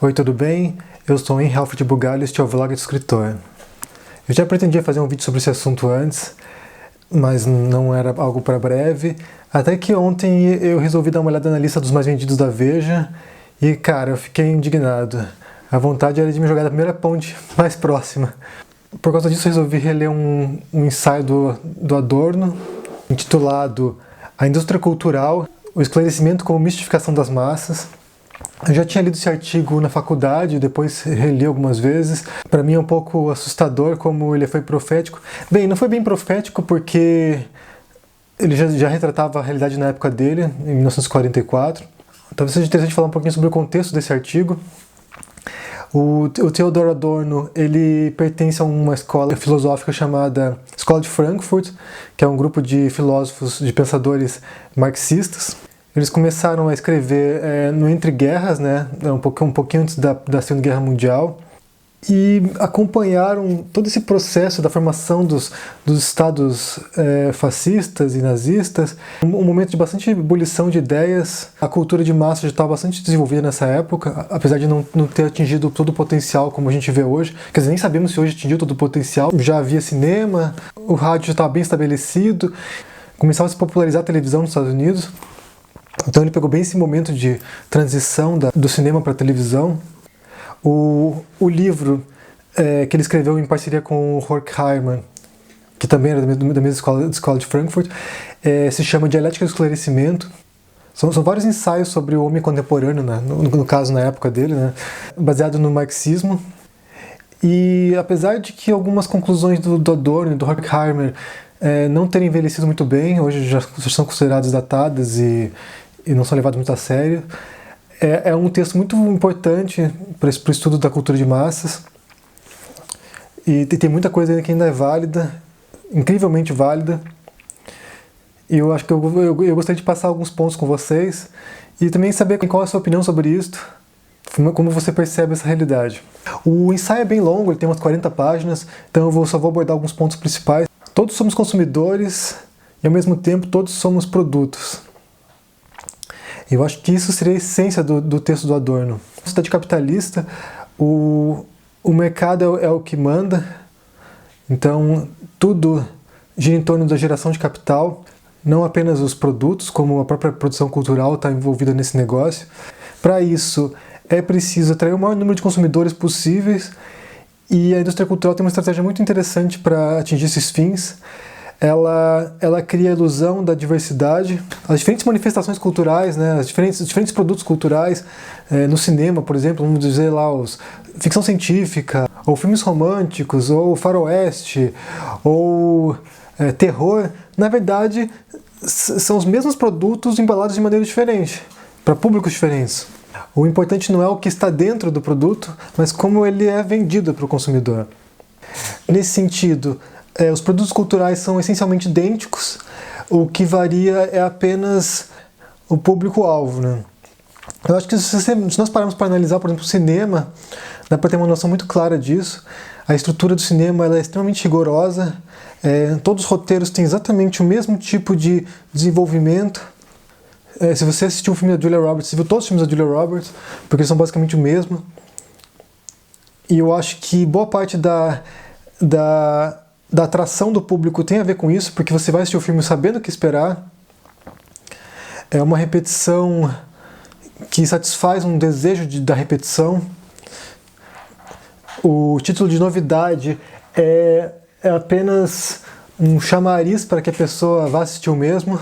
Oi, tudo bem? Eu sou Henry Alfred Bugalho e este é o Vlog do Escritor. Eu já pretendia fazer um vídeo sobre esse assunto antes, mas não era algo para breve, até que ontem eu resolvi dar uma olhada na lista dos mais vendidos da Veja e, cara, eu fiquei indignado. A vontade era de me jogar da primeira ponte mais próxima. Por causa disso, eu resolvi reler um ensaio do Adorno, intitulado A Indústria Cultural, o Esclarecimento como Mistificação das Massas. Eu já tinha lido esse artigo na faculdade, depois reli algumas vezes. Para mim é um pouco assustador como ele foi profético. Bem, não foi bem profético porque ele já retratava a realidade na época dele, em 1944. Talvez seja interessante falar um pouquinho sobre o contexto desse artigo. O Theodor Adorno, ele pertence a uma escola filosófica chamada Escola de Frankfurt, que é um grupo de filósofos, de pensadores marxistas. Eles começaram a escrever no Entre Guerras, né, um pouquinho antes da Segunda Guerra Mundial, e acompanharam todo esse processo da formação dos estados fascistas e nazistas, um momento de bastante ebulição de ideias. A cultura de massa já estava bastante desenvolvida nessa época, apesar de não ter atingido todo o potencial como a gente vê hoje. Quer dizer, nem sabemos se hoje atingiu todo o potencial. Já havia cinema, o rádio já estava bem estabelecido, começava a se popularizar a televisão nos Estados Unidos. Então ele pegou bem esse momento de transição do cinema para a televisão. O livro que ele escreveu em parceria com o Horkheimer, que também era da mesma escola de Frankfurt, se chama Dialética do Esclarecimento. São vários ensaios sobre o homem contemporâneo, né, no caso na época dele, né, baseado no marxismo. E apesar de que algumas conclusões do Adorno e do Horkheimer não terem envelhecido muito bem, hoje já são consideradas datadas e não são levadas muito a sério, é um texto muito importante para o estudo da cultura de massas, e tem muita coisa que ainda é válida, incrivelmente válida, e eu acho que eu gostaria de passar alguns pontos com vocês, e também saber qual é a sua opinião sobre isto, como você percebe essa realidade. O ensaio é bem longo, ele tem umas 40 páginas, então eu só vou abordar alguns pontos principais. Todos somos consumidores e ao mesmo tempo todos somos produtos. Eu acho que isso seria a essência do texto do Adorno. Na sociedade capitalista, o mercado é o que manda, então tudo gira em torno da geração de capital, não apenas os produtos, como a própria produção cultural está envolvida nesse negócio. Para isso, é preciso atrair o maior número de consumidores possíveis, e a indústria cultural tem uma estratégia muito interessante para atingir esses fins. Ela cria a ilusão da diversidade, as diferentes manifestações culturais, né, os diferentes produtos culturais, no cinema, por exemplo, vamos dizer lá, ficção científica, ou filmes românticos, ou faroeste, ou terror, na verdade, são os mesmos produtos embalados de maneira diferente, para públicos diferentes. O importante não é o que está dentro do produto, mas como ele é vendido para o consumidor. Nesse sentido, os produtos culturais são essencialmente idênticos, o que varia é apenas o público-alvo, né? Eu acho que se nós pararmos para analisar, por exemplo, o cinema, dá para ter uma noção muito clara disso. A estrutura do cinema ela é extremamente rigorosa, todos os roteiros têm exatamente o mesmo tipo de desenvolvimento. Se você assistiu um filme da Julia Roberts, você viu todos os filmes da Julia Roberts, porque eles são basicamente o mesmo. E eu acho que boa parte da atração do público tem a ver com isso, porque você vai assistir o filme sabendo o que esperar. É uma repetição que satisfaz um desejo da repetição. O título de novidade é apenas um chamariz para que a pessoa vá assistir o mesmo.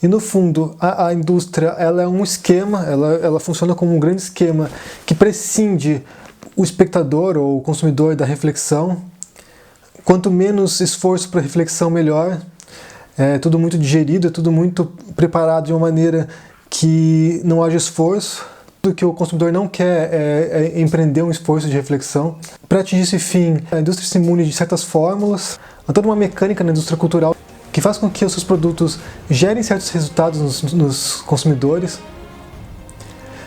E no fundo, a indústria ela é um esquema, ela funciona como um grande esquema que prescinde o espectador ou o consumidor da reflexão. Quanto menos esforço para reflexão, melhor. É tudo muito digerido, é tudo muito preparado de uma maneira que não haja esforço. O que o consumidor não quer é empreender um esforço de reflexão. Para atingir esse fim, a indústria se imune de certas fórmulas. Há toda uma mecânica na indústria cultural que faz com que os seus produtos gerem certos resultados nos consumidores.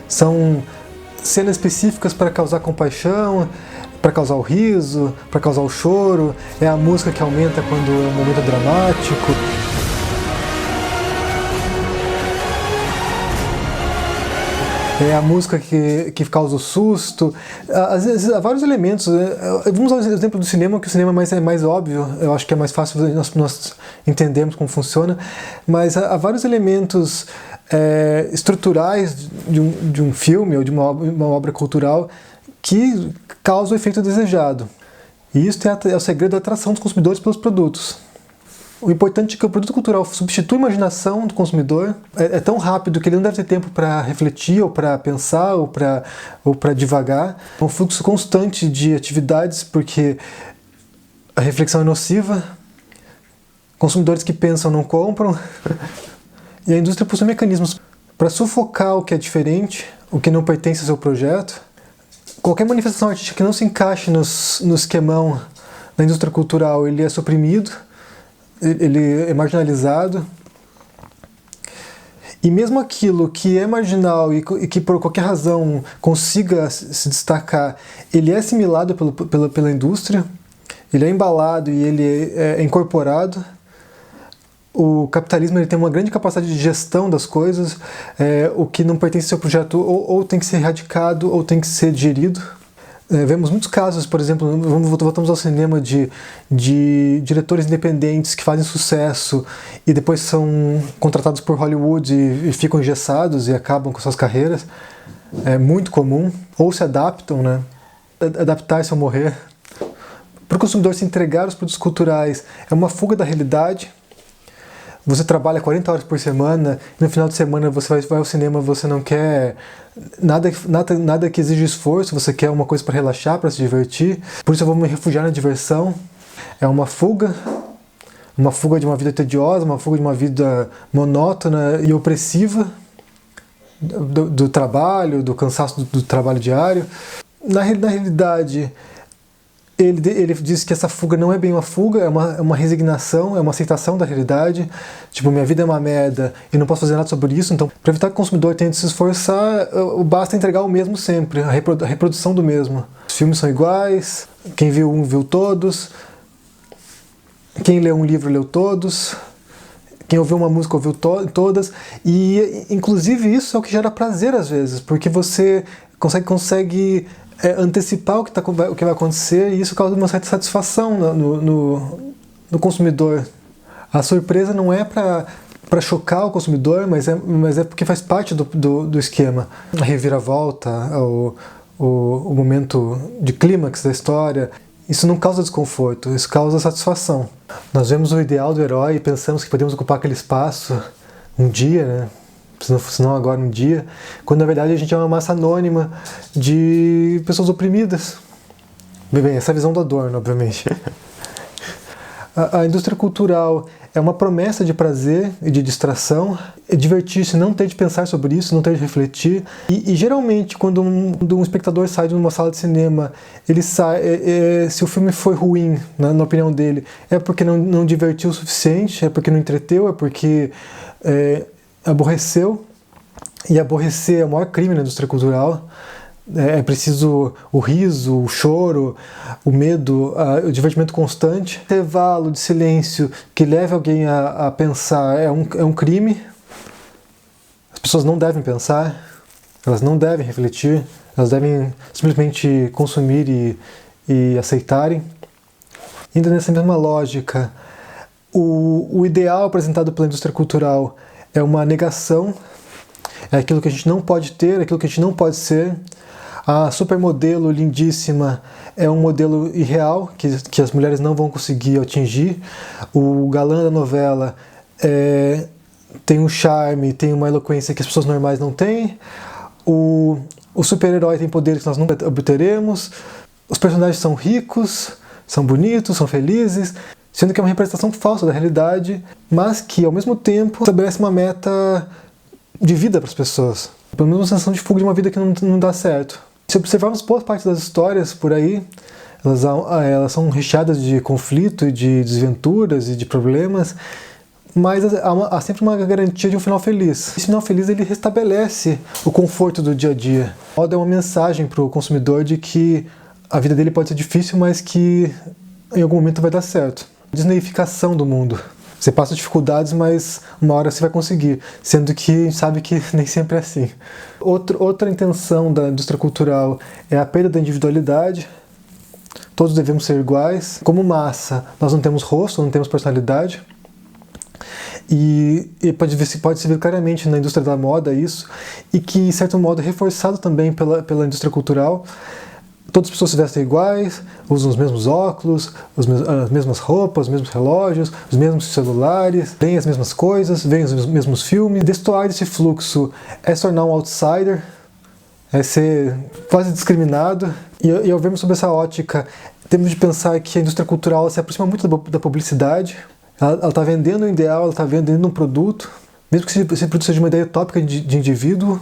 São cenas específicas para causar compaixão, para causar o riso, para causar o choro, é a música que aumenta quando é um momento dramático. É a música que causa o susto. Às vezes, há vários elementos. Vamos usar o exemplo do cinema, que o cinema é mais óbvio. Eu acho que é mais fácil nós entendermos como funciona. Mas há vários elementos estruturais de um filme ou de uma obra cultural que causam o efeito desejado. E isso é o segredo da atração dos consumidores pelos produtos. O importante é que o produto cultural substitui a imaginação do consumidor. É tão rápido que ele não deve ter tempo para refletir, ou para pensar, ou para divagar. É um fluxo constante de atividades, porque a reflexão é nociva. Consumidores que pensam não compram. E a indústria possui mecanismos para sufocar o que é diferente, o que não pertence ao seu projeto. Qualquer manifestação artística que não se encaixe no esquemão da indústria cultural, ele é suprimido. Ele é marginalizado, e mesmo aquilo que é marginal e que por qualquer razão consiga se destacar, ele é assimilado pela indústria, ele é embalado e ele é incorporado. O capitalismo ele tem uma grande capacidade de gestão das coisas, o que não pertence ao seu projeto ou tem que ser erradicado ou tem que ser digerido. Vemos muitos casos, por exemplo, voltamos ao cinema, de diretores independentes que fazem sucesso e depois são contratados por Hollywood e ficam engessados e acabam com suas carreiras. É muito comum. Ou se adaptam, né? Adaptar-se ou morrer. Para o consumidor se entregar aos produtos culturais é uma fuga da realidade. Você trabalha 40 horas por semana e no final de semana você vai ao cinema, você não quer nada que exige esforço, você quer uma coisa para relaxar, para se divertir. Por isso eu vou me refugiar na diversão. É uma fuga de uma vida tediosa, uma fuga de uma vida monótona e opressiva do trabalho, do cansaço do trabalho diário. Na realidade, ele diz que essa fuga não é bem uma fuga, é uma resignação, é uma aceitação da realidade. Tipo, minha vida é uma merda e não posso fazer nada sobre isso. Então, para evitar que o consumidor tente se esforçar, basta entregar o mesmo sempre, a reprodução do mesmo. Os filmes são iguais, quem viu um viu todos, quem leu um livro leu todos, quem ouviu uma música ouviu todas. E, inclusive, isso é o que gera prazer às vezes, porque você consegue antecipar o que vai acontecer, e isso causa uma certa satisfação no consumidor. A surpresa não é para chocar o consumidor, mas é porque faz parte do esquema. A reviravolta, o momento de clímax da história, isso não causa desconforto, isso causa satisfação. Nós vemos o ideal do herói e pensamos que podemos ocupar aquele espaço um dia, né? Se não agora um dia, quando na verdade a gente é uma massa anônima de pessoas oprimidas. Bem, essa é a visão do Adorno, obviamente. A indústria cultural é uma promessa de prazer e de distração, é divertir-se, não ter de pensar sobre isso, não ter de refletir. E geralmente, quando um espectador sai de uma sala de cinema, ele sai, se o filme foi ruim, na opinião dele, é porque não divertiu o suficiente, é porque não entreteu, é porque aborreceu. E aborrecer é o maior crime na indústria cultural. É preciso o riso, o choro, o medo, o divertimento constante. Intervalo de silêncio que leve alguém a pensar é um crime. As pessoas não devem pensar, elas não devem refletir, elas devem simplesmente consumir e aceitarem. Ainda nessa mesma lógica, o ideal apresentado pela indústria cultural é uma negação, é aquilo que a gente não pode ter, é aquilo que a gente não pode ser. A supermodelo lindíssima é um modelo irreal, que as mulheres não vão conseguir atingir. O galã da novela tem um charme, tem uma eloquência que as pessoas normais não têm. O super-herói tem poderes que nós nunca obteremos. Os personagens são ricos, são bonitos, são felizes, sendo que é uma representação falsa da realidade, mas que, ao mesmo tempo, estabelece uma meta de vida para as pessoas. Pelo menos uma sensação de fuga de uma vida que não dá certo. Se observarmos boa parte das histórias por aí, elas são recheadas de conflito, de desventuras e de problemas, mas há sempre uma garantia de um final feliz. Esse final feliz ele restabelece o conforto do dia a dia. É uma mensagem para o consumidor de que a vida dele pode ser difícil, mas que em algum momento vai dar certo. Disneyificação do mundo. Você passa dificuldades, mas uma hora você vai conseguir, sendo que a gente sabe que nem sempre é assim. Outra intenção da indústria cultural é a perda da individualidade. Todos devemos ser iguais. Como massa, nós não temos rosto, não temos personalidade. E pode se ver claramente na indústria da moda isso, e que, de certo modo, é reforçado também pela indústria cultural. Todas as pessoas se vestem iguais, usam os mesmos óculos, as mesmas roupas, os mesmos relógios, os mesmos celulares, veem as mesmas coisas, veem os mesmos filmes. Destoar desse fluxo é se tornar um outsider, é ser quase discriminado. E ao vermos sobre essa ótica, temos de pensar que a indústria cultural se aproxima muito da publicidade. Ela está vendendo um ideal, ela está vendendo um produto, mesmo que esse produto seja uma ideia utópica de indivíduo.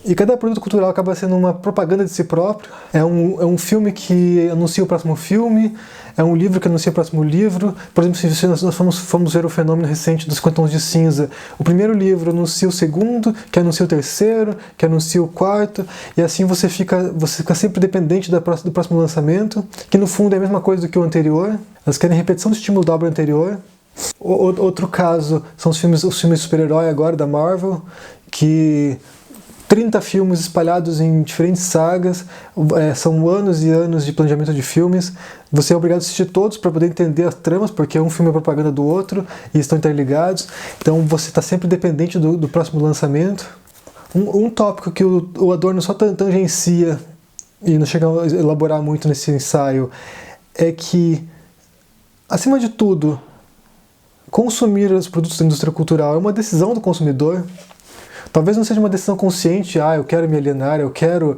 E cada produto cultural acaba sendo uma propaganda de si próprio. É um filme que anuncia o próximo filme, é um livro que anuncia o próximo livro. Por exemplo, se nós fomos ver o fenômeno recente dos 50 Tons de Cinza, o primeiro livro anuncia o segundo, que anuncia o terceiro, que anuncia o quarto, e assim você fica sempre dependente do próximo lançamento, que no fundo é a mesma coisa do que o anterior. Elas querem repetição do estímulo da obra anterior. Outro caso são os filmes de super-herói agora da Marvel, que 30 filmes espalhados em diferentes sagas, são anos e anos de planejamento de filmes. Você é obrigado a assistir todos para poder entender as tramas, porque um filme é propaganda do outro e estão interligados. Então você está sempre dependente do próximo lançamento. Um tópico que o Adorno só tangencia e não chega a elaborar muito nesse ensaio é que, acima de tudo, consumir os produtos da indústria cultural é uma decisão do consumidor. Talvez não seja uma decisão consciente, eu quero me alienar, eu quero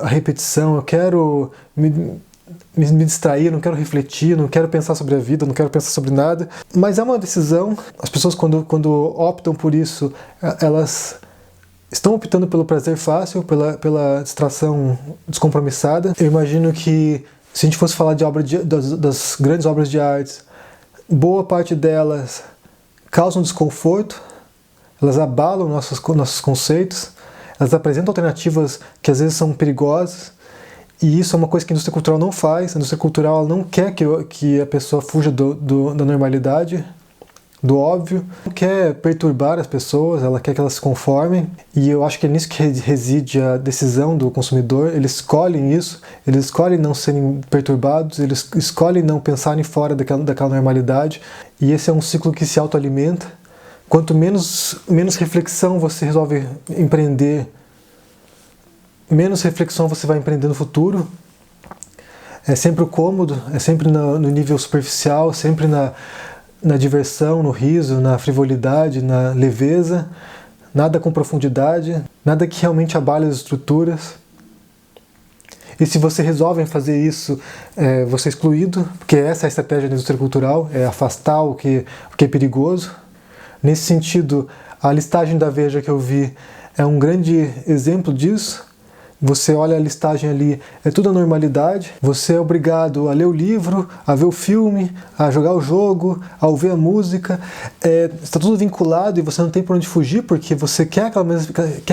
a repetição, eu quero me distrair, não quero refletir, não quero pensar sobre a vida, não quero pensar sobre nada. Mas é uma decisão. As pessoas, quando optam por isso, elas estão optando pelo prazer fácil, pela distração descompromissada. Eu imagino que, se a gente fosse falar das grandes obras de artes, boa parte delas causam desconforto, elas abalam nossos conceitos, elas apresentam alternativas que às vezes são perigosas, e isso é uma coisa que a indústria cultural não faz. A indústria cultural ela não quer que a pessoa fuja da normalidade, do óbvio, não quer perturbar as pessoas, ela quer que elas se conformem, e eu acho que é nisso que reside a decisão do consumidor. Eles escolhem isso, eles escolhem não serem perturbados, eles escolhem não pensarem fora daquela normalidade, e esse é um ciclo que se autoalimenta. Quanto menos reflexão você resolve empreender, menos reflexão você vai empreender no futuro. É sempre o cômodo, é sempre no nível superficial, sempre na diversão, no riso, na frivolidade, na leveza, nada com profundidade, nada que realmente abale as estruturas. E se você resolve fazer isso, você é excluído, porque essa é a estratégia da indústria cultural, é afastar o que é perigoso. Nesse sentido, a listagem da Veja que eu vi é um grande exemplo disso. Você olha a listagem ali, é tudo a normalidade. Você é obrigado a ler o livro, a ver o filme, a jogar o jogo, a ouvir a música. Está tudo vinculado e você não tem por onde fugir, porque você quer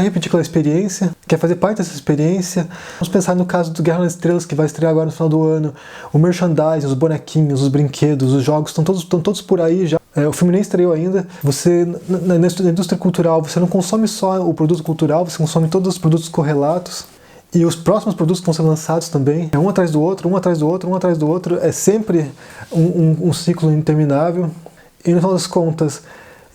repetir aquela experiência, quer fazer parte dessa experiência. Vamos pensar no caso do Guerra nas Estrelas, que vai estrear agora no final do ano. O merchandising, os bonequinhos, os brinquedos, os jogos estão todos por aí já. O filme nem estreou ainda. Você, na indústria cultural, você não consome só o produto cultural, você consome todos os produtos correlatos. E os próximos produtos que vão ser lançados também, um atrás do outro, um atrás do outro, um atrás do outro, é sempre um ciclo interminável. E no final das contas,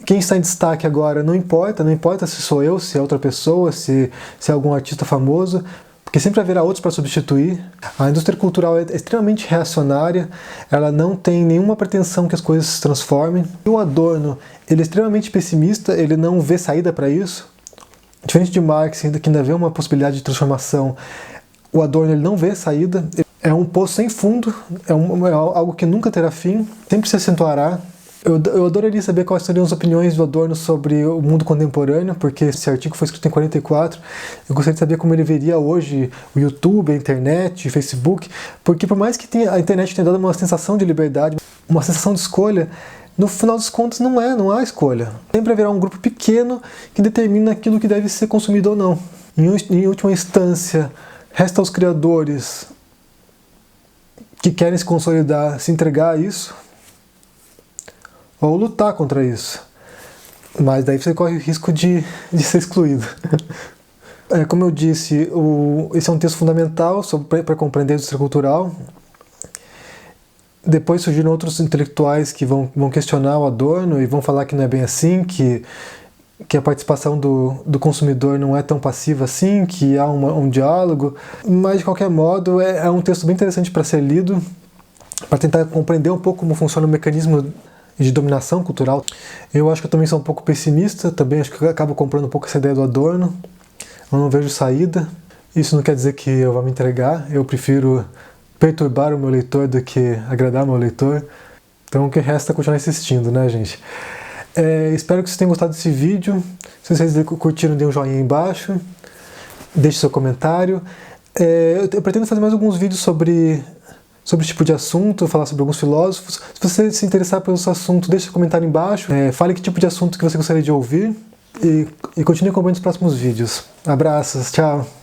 quem está em destaque agora não importa se sou eu, se é outra pessoa, se é algum artista famoso, porque sempre haverá outros para substituir. A indústria cultural é extremamente reacionária, ela não tem nenhuma pretensão que as coisas se transformem. E o Adorno, ele é extremamente pessimista, ele não vê saída para isso. Diferente de Marx, que ainda vê uma possibilidade de transformação, o Adorno ele não vê saída. É um poço sem fundo, é algo que nunca terá fim, sempre se acentuará. Eu adoraria saber quais seriam as opiniões do Adorno sobre o mundo contemporâneo, porque esse artigo foi escrito em 44. Eu gostaria de saber como ele veria hoje o YouTube, a internet, o Facebook, porque por mais que a internet tenha dado uma sensação de liberdade, uma sensação de escolha, no final dos contos não há escolha. Sempre haverá um grupo pequeno que determina aquilo que deve ser consumido ou não. Em última instância, resta aos criadores que querem se consolidar, se entregar a isso. ou lutar contra isso. Mas daí você corre o risco de ser excluído. Como eu disse, esse é um texto fundamental para compreender a indústria cultural. Depois surgiram outros intelectuais que vão questionar o Adorno e vão falar que não é bem assim, que a participação do consumidor não é tão passiva assim, que há um diálogo. Mas, de qualquer modo, é um texto bem interessante para ser lido, para tentar compreender um pouco como funciona o mecanismo de dominação cultural. Eu acho que eu também sou um pouco pessimista, também acho que eu acabo comprando um pouco essa ideia do Adorno. Eu não vejo saída. Isso não quer dizer que eu vá me entregar, eu prefiro perturbar o meu leitor do que agradar o meu leitor. Então o que resta é continuar insistindo, né, gente? Espero que vocês tenham gostado desse vídeo. Se vocês curtiram, dê um joinha aí embaixo. Deixe seu comentário. Eu pretendo fazer mais alguns vídeos sobre esse tipo de assunto, falar sobre alguns filósofos. Se você se interessar pelo seu assunto, deixe seu comentário embaixo. Fale que tipo de assunto que você gostaria de ouvir. E continue acompanhando os próximos vídeos. Abraços, tchau!